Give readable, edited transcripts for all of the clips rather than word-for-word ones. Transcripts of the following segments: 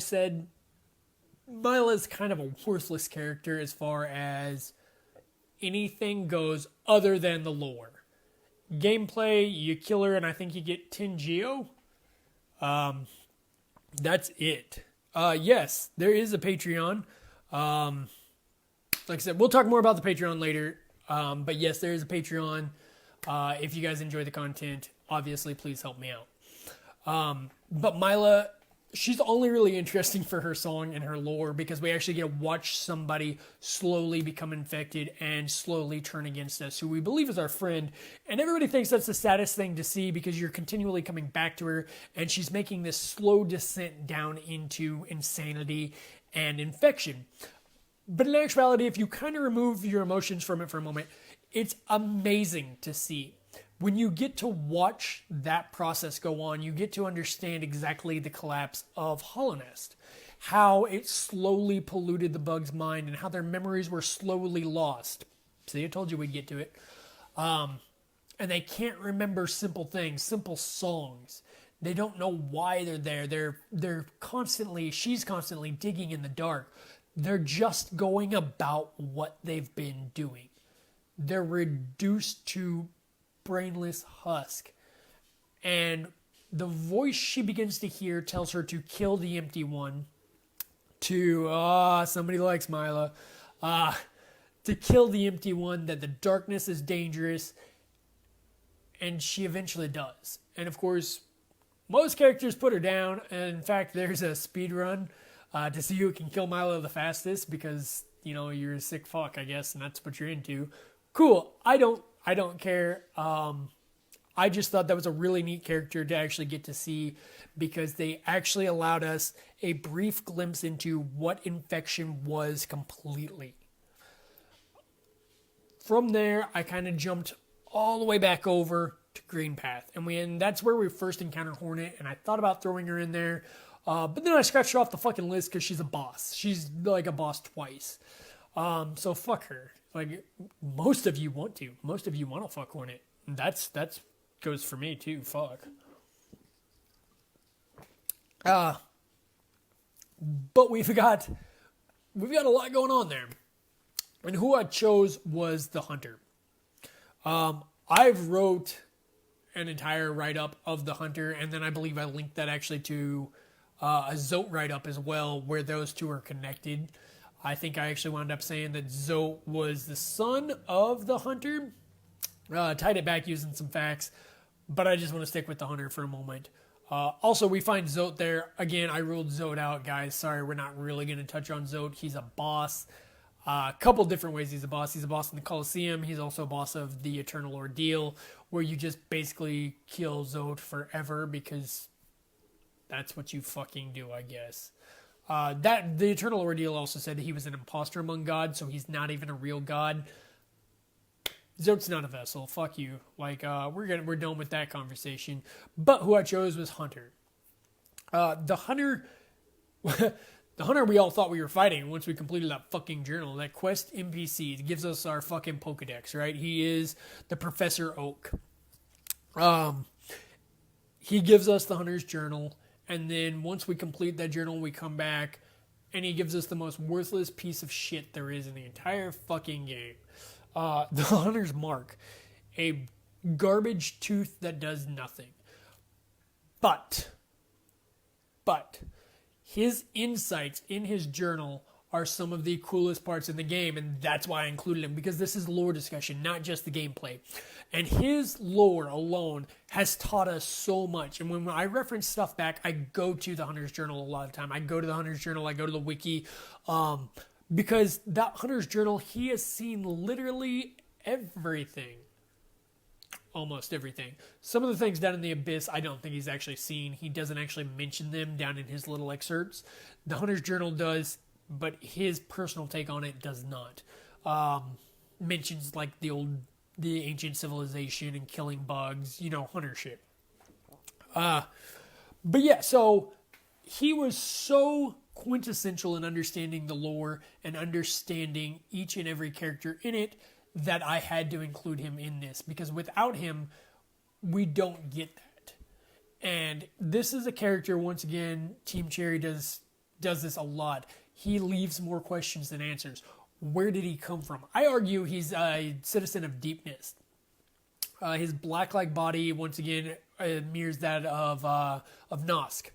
said, Mila's kind of a worthless character as far as anything goes other than the lore. Gameplay, you kill her and I think you get 10 Geo. That's it. Yes, there is a Patreon. Like I said, we'll talk more about the Patreon later. But yes, there is a Patreon. If you guys enjoy the content, obviously, please help me out. But Mila, she's only really interesting for her song and her lore because we actually get to watch somebody slowly become infected and slowly turn against us, who we believe is our friend. And everybody thinks that's the saddest thing to see because you're continually coming back to her and she's making this slow descent down into insanity and infection. But in actuality, if you kind of remove your emotions from it for a moment, it's amazing to see. When you get to watch that process go on, you get to understand exactly the collapse of Hollow Nest, how it slowly polluted the bug's mind and how their memories were slowly lost. See, I told you we'd get to it. And they can't remember simple things, simple songs. They don't know why they're there. She's constantly digging in the dark. They're just going about what they've been doing. They're reduced to brainless husk. And the voice she begins to hear tells her to kill the empty one. Somebody likes Mila. To kill the empty one, that the darkness is dangerous. And she eventually does. And of course, most characters put her down. And in fact, there's a speed run to see who can kill Milo the fastest because, you're a sick fuck, I guess, and that's what you're into. Cool. I don't care. I just thought that was a really neat character to actually get to see because they actually allowed us a brief glimpse into what infection was completely. From there, I kind of jumped all the way back over to Green Path. And that's where we first encountered Hornet, and I thought about throwing her in there. But then I scratched her off the fucking list because she's a boss. She's like a boss twice. So fuck her. Like, most of you want to. Most of you want to fuck Hornet. That's goes for me too. Fuck. But we've got a lot going on there. And who I chose was the Hunter. I've wrote an entire write-up of the Hunter, and then I believe I linked that actually to a Zote write-up as well, where those two are connected. I think I actually wound up saying that Zote was the son of the Hunter. Tied it back using some facts, but I just want to stick with the Hunter for a moment. Also, we find Zote there. Again, I ruled Zote out, guys. Sorry, we're not really going to touch on Zote. He's a boss. A couple different ways he's a boss. He's a boss in the Colosseum. He's also a boss of the Eternal Ordeal, where you just basically kill Zote forever because that's what you fucking do, I guess. The Eternal Ordeal also said that he was an imposter among gods, so he's not even a real god. Zote's not a vessel. Fuck you. Like, we're done with that conversation. But who I chose was Hunter. The Hunter... The Hunter we all thought we were fighting once we completed that fucking journal. That quest NPC gives us our fucking Pokedex, right? He is the Professor Oak. He gives us the Hunter's journal, and then once we complete that journal, we come back, and he gives us the most worthless piece of shit there is in the entire fucking game. The Hunter's Mark. A garbage tooth that does nothing. But... his insights in his journal are some of the coolest parts in the game, and that's why I included him, because this is lore discussion, not just the gameplay. And his lore alone has taught us so much. And when I reference stuff back, I go to the Hunter's Journal a lot of the time. I go to the Hunter's Journal, I go to the wiki, because that Hunter's Journal, he has seen literally everything. Almost everything. Some of the things down in the Abyss, I don't think he's actually seen. He doesn't actually mention them down in his little excerpts. The Hunter's Journal does, but his personal take on it does not. Mentions like the ancient civilization and killing bugs, Hunter shit. But yeah, so he was so quintessential in understanding the lore and understanding each and every character in it that I had to include him in this, because without him, we don't get that. And this is a character, once again, Team Cherry does does this a lot. He leaves more questions than answers. Where did he come from? I argue he's a citizen of Deepness. His black-like body, once again, mirrors that of Nosk.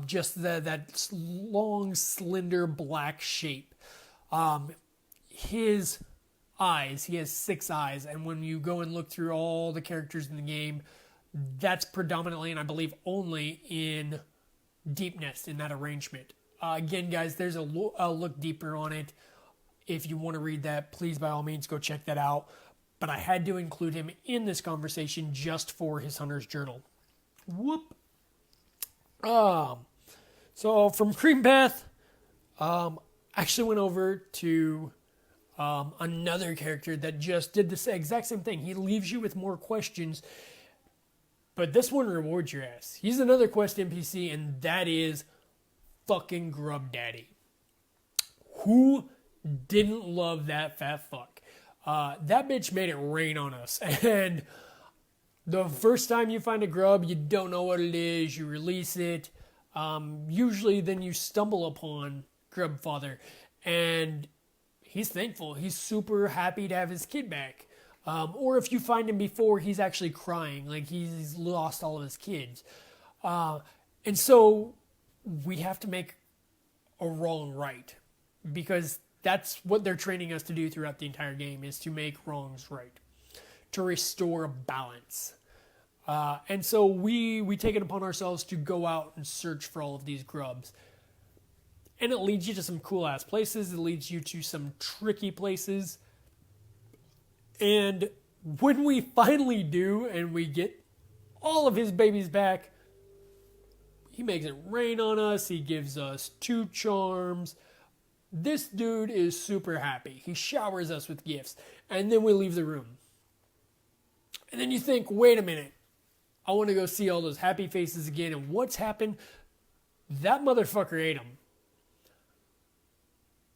Just that long, slender, black shape. His eyes, he has 6 eyes, and when you go and look through all the characters in the game, that's predominantly, and I believe only, in Deepness, in that arrangement. Again, guys, there's a look deeper on it. If you want to read that, please, by all means, go check that out. But I had to include him in this conversation just for his Hunter's Journal. Whoop. So from Cream Path, I actually went over to another character that just did the exact same thing. He leaves you with more questions, but this one rewards your ass. He's another quest NPC, and that is fucking Grub Daddy. Who didn't love that fat fuck? That bitch made it rain on us. And the first time you find a grub, you don't know what it is, you release it. Usually then you stumble upon Grub Father, and he's thankful. He's super happy to have his kid back. Or if you find him before, he's actually crying, like he's lost all of his kids. And so we have to make a wrong right, because that's what they're training us to do throughout the entire game, is to make wrongs right, to restore balance. And so we take it upon ourselves to go out and search for all of these grubs. And it leads you to some cool-ass places. It leads you to some tricky places. And when we finally do, and we get all of his babies back, he makes it rain on us. He gives us 2 charms. This dude is super happy. He showers us with gifts. And then we leave the room. And then you think, wait a minute. I want to go see all those happy faces again. And what's happened? That motherfucker ate him.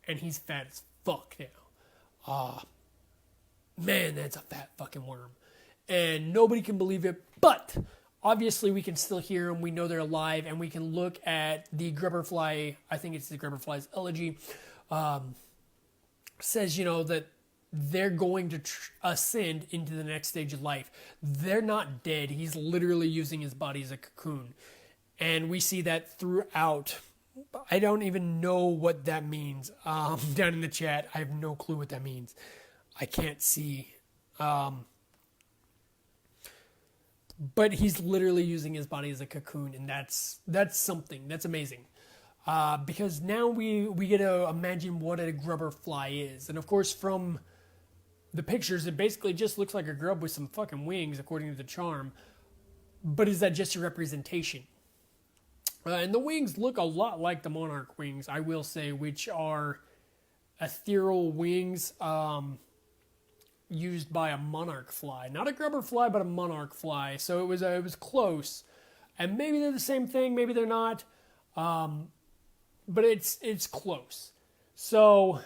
And he's fat as fuck now. Man, that's a fat fucking worm. And nobody can believe it. But obviously we can still hear them. We know they're alive. And we can look at the Grubberfly. I think it's the Grubberfly's elegy. Says, that they're going to ascend into the next stage of life. They're not dead. He's literally using his body as a cocoon. And we see that throughout. I don't even know what that means. Down in the chat, I have no clue what that means. I can't see. But he's literally using his body as a cocoon, and that's something. That's amazing. Because now we get to imagine what a grubberfly is. And of course, from the pictures, it basically just looks like a grub with some fucking wings, according to the charm. But is that just a representation? And the wings look a lot like the monarch wings, I will say, which are ethereal wings used by a monarch fly. Not a grubber fly, but a monarch fly. So it was close. And maybe they're the same thing, maybe they're not. But it's close. So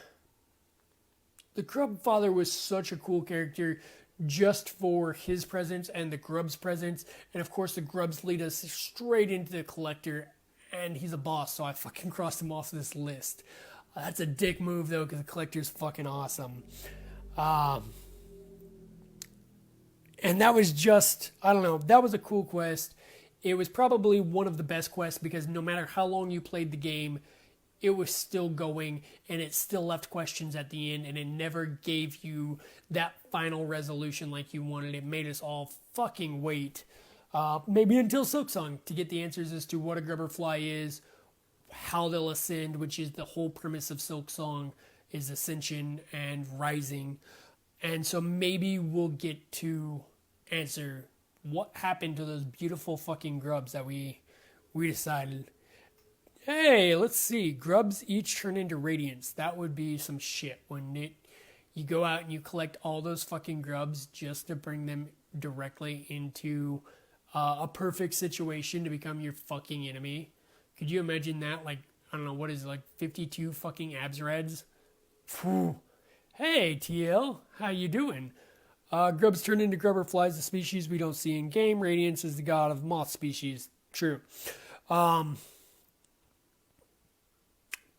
the Grub Father was such a cool character just for his presence and the Grub's presence. And of course the Grubs lead us straight into the Collector, and he's a boss, so I fucking crossed him off this list. That's a dick move though, because the Collector's fucking awesome. And that was just, I don't know, that was a cool quest. It was probably one of the best quests, because no matter how long you played the game, it was still going, and it still left questions at the end, and it never gave you that final resolution like you wanted. It made us all fucking wait, maybe until Silksong, to get the answers as to what a grubberfly is, how they'll ascend, which is the whole premise of Silksong, is ascension and rising. And so maybe we'll get to answer what happened to those beautiful fucking grubs that we decided. Hey, let's see. Grubs each turn into radiance. That would be some shit, wouldn't it? You go out and you collect all those fucking grubs just to bring them directly into a perfect situation to become your fucking enemy. Could you imagine that? Like, I don't know, what is it, like 52 fucking Absreds? Phew. Hey, TL, how you doing? Grubs turn into grubberflies, the species we don't see in game. Radiance is the god of moth species. True.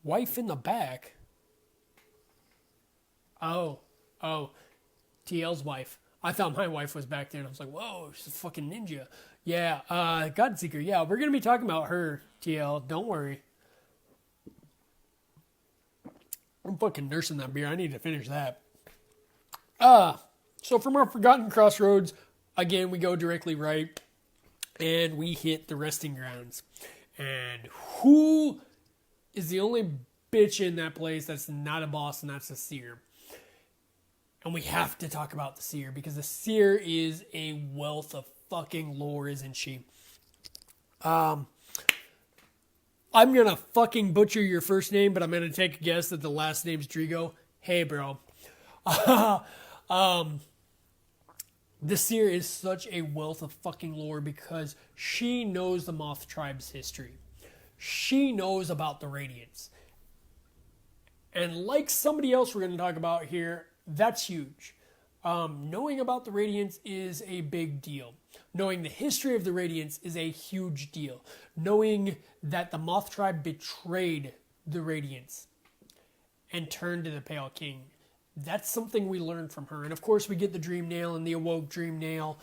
Wife in the back. Oh, TL's wife. I thought my wife was back there, and I was like, whoa, she's a fucking ninja. Yeah, Godseeker. Yeah, we're going to be talking about her, TL. Don't worry. I'm fucking nursing that beer. I need to finish that. So from our Forgotten Crossroads, again, we go directly right, and we hit the resting grounds. And who is the only bitch in that place that's not a boss, and that's the seer. And we have to talk about the seer, because the seer is a wealth of fucking lore, isn't she? I'm gonna fucking butcher your first name, but I'm gonna take a guess that the last name's Drigo. Hey, bro. The seer is such a wealth of fucking lore because she knows the Moth tribe's history. She knows about the Radiants. And like somebody else we're going to talk about here, that's huge. Knowing about the Radiants is a big deal. Knowing the history of the Radiants is a huge deal. Knowing that the Moth tribe betrayed the Radiants and turned to the Pale King. That's something we learned from her. And of course we get the Dream Nail and the Awoke Dream Nail,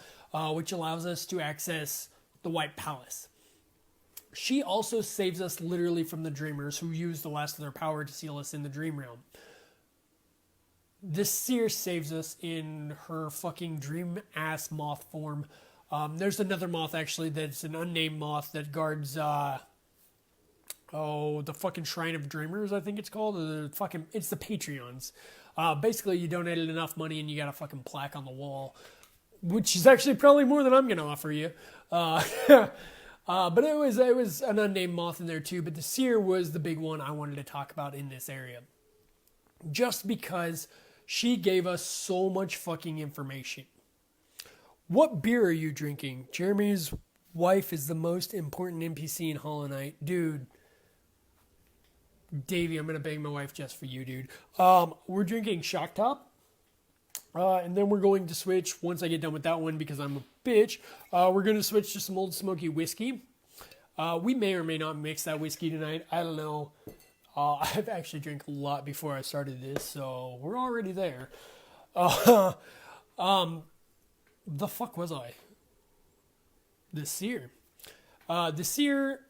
which allows us to access the White Palace. She also saves us literally from the Dreamers, who use the last of their power to seal us in the Dream Realm. This seer saves us in her fucking dream-ass moth form. There's another moth, actually, that's an unnamed moth that guards, the fucking Shrine of Dreamers, I think it's called. It's the Patreons. Basically, you donated enough money and you got a fucking plaque on the wall, which is actually probably more than I'm going to offer you. But it was an unnamed moth in there too. But the seer was the big one I wanted to talk about in this area. Just because she gave us so much fucking information. What beer are you drinking? Jeremy's wife is the most important NPC in Hollow Knight. Dude. Davey, I'm going to bang my wife just for you, dude. We're drinking Shock Top. And then we're going to switch, once I get done with that one, because I'm a bitch, we're going to switch to some Old Smoky whiskey. We may or may not mix that whiskey tonight. I don't know. I've actually drank a lot before I started this, so we're already there. The fuck was I? The seer. The seer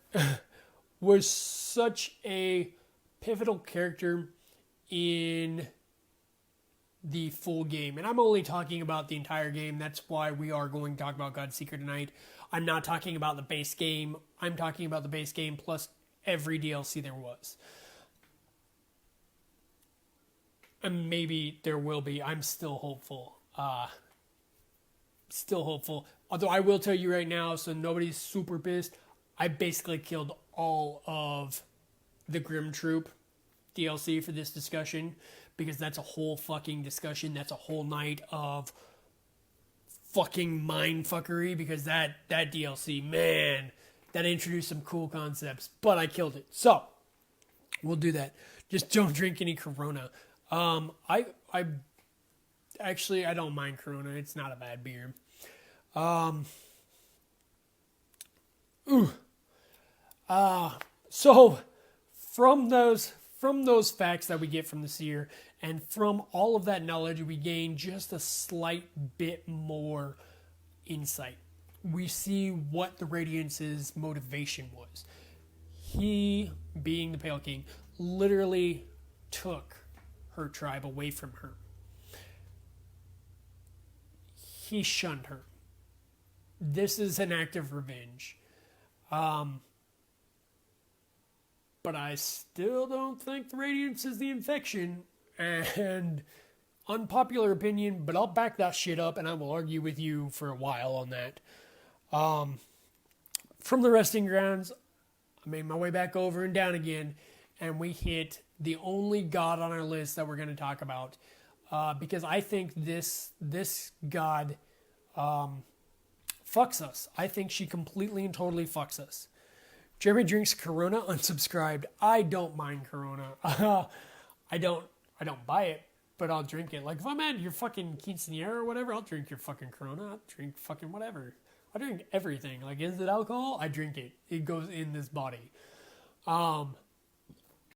was such a pivotal character in the full game. And I'm only talking about the entire game. That's why we are going to talk about Godseeker tonight. I'm not talking about the base game. I'm talking about the base game plus every DLC there was. And maybe there will be. I'm still hopeful. Although I will tell you right now, so nobody's super pissed, I basically killed all of the Grim Troop DLC for this discussion, because that's a whole fucking discussion. That's a whole night of fucking mindfuckery, because that DLC, man, that introduced some cool concepts, but I killed it. So, we'll do that. Just don't drink any Corona. I don't mind Corona. It's not a bad beer. So from those facts that we get from the seer, and from all of that knowledge, we gain just a slight bit more insight. We see what the Radiance's motivation was. He, being the Pale King, literally took her tribe away from her. He shunned her. This is an act of revenge. But I still don't think the Radiance is the infection. And unpopular opinion, but I'll back that shit up and I will argue with you for a while on that. From the resting grounds, I made my way back over and down again, and we hit the only god on our list that we're going to talk about. Because I think this god fucks us. I think she completely and totally fucks us. Jeremy drinks Corona unsubscribed. I don't mind Corona. I don't buy it, but I'll drink it. Like, if I'm at your fucking quinceañera or whatever, I'll drink your fucking Corona. I'll drink fucking whatever. I drink everything. Like, is it alcohol? I drink it. It goes in this body.